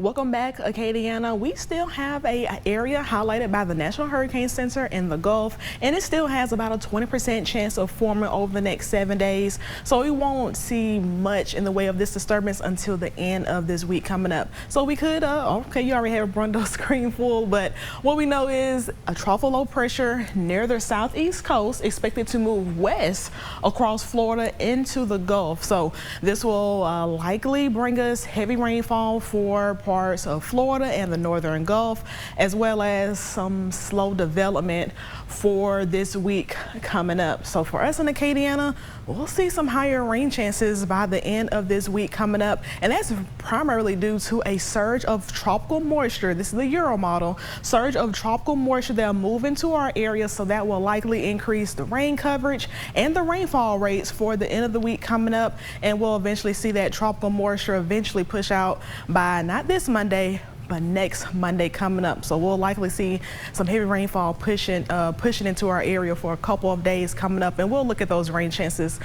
Welcome back, Acadiana. We still have an area highlighted by the National Hurricane Center in the Gulf, and it still has about a 20% chance of forming over the next 7 days. So we won't see much in the way of this disturbance until the end of this week coming up. So we could, okay, you already have a Brundo screen full, but what we know is a trough of low pressure near the southeast coast expected to move west across Florida into the Gulf. So this will likely bring us heavy rainfall for parts of Florida and the northern Gulf, as well as some slow development for this week coming up. So for us in Acadiana, we'll see some higher rain chances by the end of this week coming up, and that's primarily due to a surge of tropical moisture. This is the Euro model surge of tropical moisture that'll move into our area, so that will likely increase the rain coverage and the rainfall rates for the end of the week coming up, and we'll eventually see that tropical moisture eventually push out by not this Monday, but next Monday coming up. So we'll likely see some heavy rainfall pushing into our area for a couple of days coming up, and we'll look at those rain chances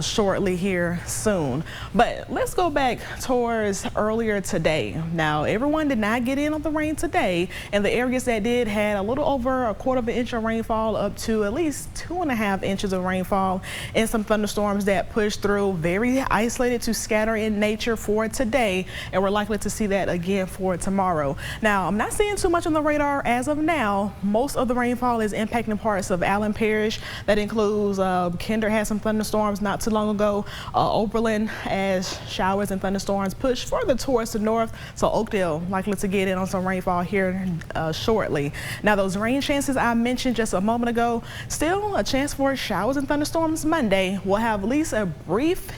shortly here soon. But let's go back towards earlier today. Now, everyone did not get in on the rain today, and the areas that did had a little over a quarter of an inch of rainfall up to at least 2.5 inches of rainfall, and some thunderstorms that pushed through, very isolated to scatter in nature for today, and we're likely to see that again for tomorrow. Now, I'm not seeing too much on the radar as of now. Most of the rainfall is impacting parts of Allen Parish. That includes Kinder had some thunderstorms not too long ago. Oberlin, as showers and thunderstorms push further towards the north. So Oakdale likely to get in on some rainfall here shortly. Now, those rain chances I mentioned just a moment ago, still a chance for showers and thunderstorms Monday. We'll have at least a brief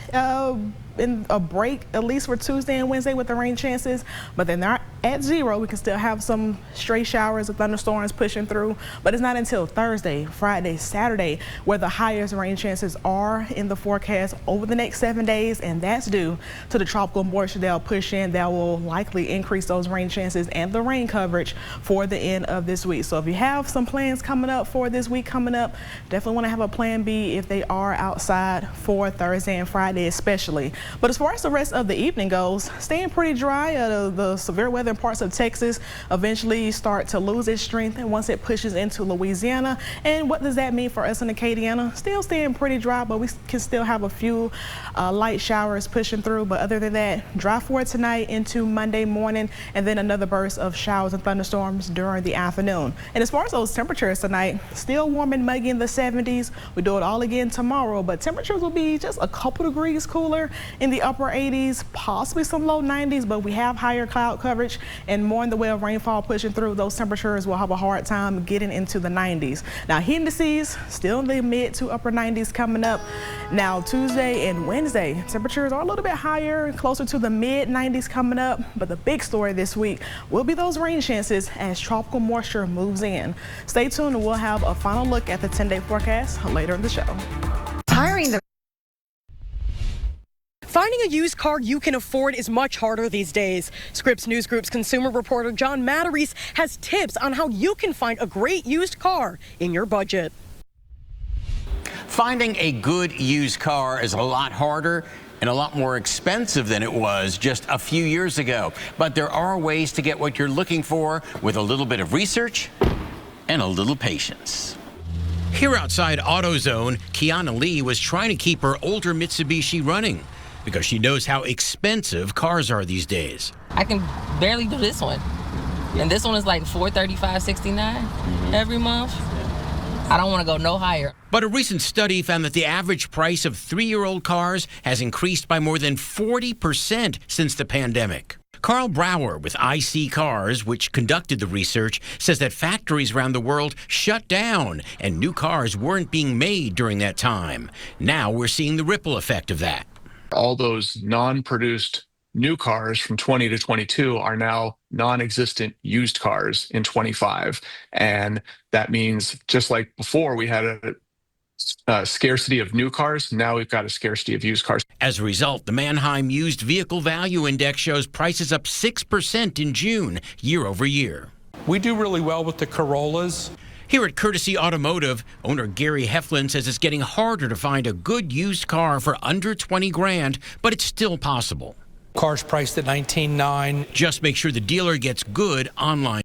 in a break, at least for Tuesday and Wednesday with the rain chances, but then they're at zero. We can still have some stray showers of thunderstorms pushing through, but it's not until Thursday, Friday, Saturday where the highest rain chances are in the forecast over the next 7 days, and that's due to the tropical moisture that'll push in that will likely increase those rain chances and the rain coverage for the end of this week. So if you have some plans coming up for this week coming up, definitely want to have a plan B if they are outside for Thursday and Friday especially. But as far as the rest of the evening goes, staying pretty dry. The severe weather in parts of Texas eventually start to lose its strength and once it pushes into Louisiana. And what does that mean for us in Acadiana? Still staying pretty dry, but we can still have a few light showers pushing through. But other than that, dry for tonight into Monday morning, and then another burst of showers and thunderstorms during the afternoon. And as far as those temperatures tonight, still warm and muggy in the 70s. We do it all again tomorrow, but temperatures will be just a couple degrees cooler in the upper 80s, possibly some low 90s, but we have higher cloud coverage and more in the way of rainfall pushing through. Those temperatures will have a hard time getting into the 90s. Now, heat indices still in the mid to upper 90s coming up. Now, Tuesday and Wednesday, temperatures are a little bit higher, closer to the mid 90s coming up, but the big story this week will be those rain chances as tropical moisture moves in. Stay tuned and we'll have a final look at the 10-day forecast later in the show. Finding a used car you can afford is much harder these days. Scripps News Group's consumer reporter John Matarese has tips on how you can find a great used car in your budget. Finding a good used car is a lot harder and a lot more expensive than it was just a few years ago. But there are ways to get what you're looking for with a little bit of research and a little patience. Here outside AutoZone, Kiana Lee was trying to keep her older Mitsubishi running because she knows how expensive cars are these days. I can barely do this one. And this one is like $435.69 every month. I don't want to go no higher. But a recent study found that the average price of 3-year-old cars has increased by more than 40% since the pandemic. Carl Brower with IC Cars, which conducted the research, says that factories around the world shut down and new cars weren't being made during that time. Now we're seeing the ripple effect of that. All those non-produced new cars from 20 to 22 are now non-existent used cars in 25. And that means just like before we had a scarcity of new cars, now we've got a scarcity of used cars. As a result, the Manheim Used Vehicle Value Index shows prices up 6% in June, year over year. We do really well with the Corollas. Here at Courtesy Automotive, owner Gary Heflin says it's getting harder to find a good used car for under 20 grand, but it's still possible. Cars priced at $19,900. Just make sure the dealer gets good online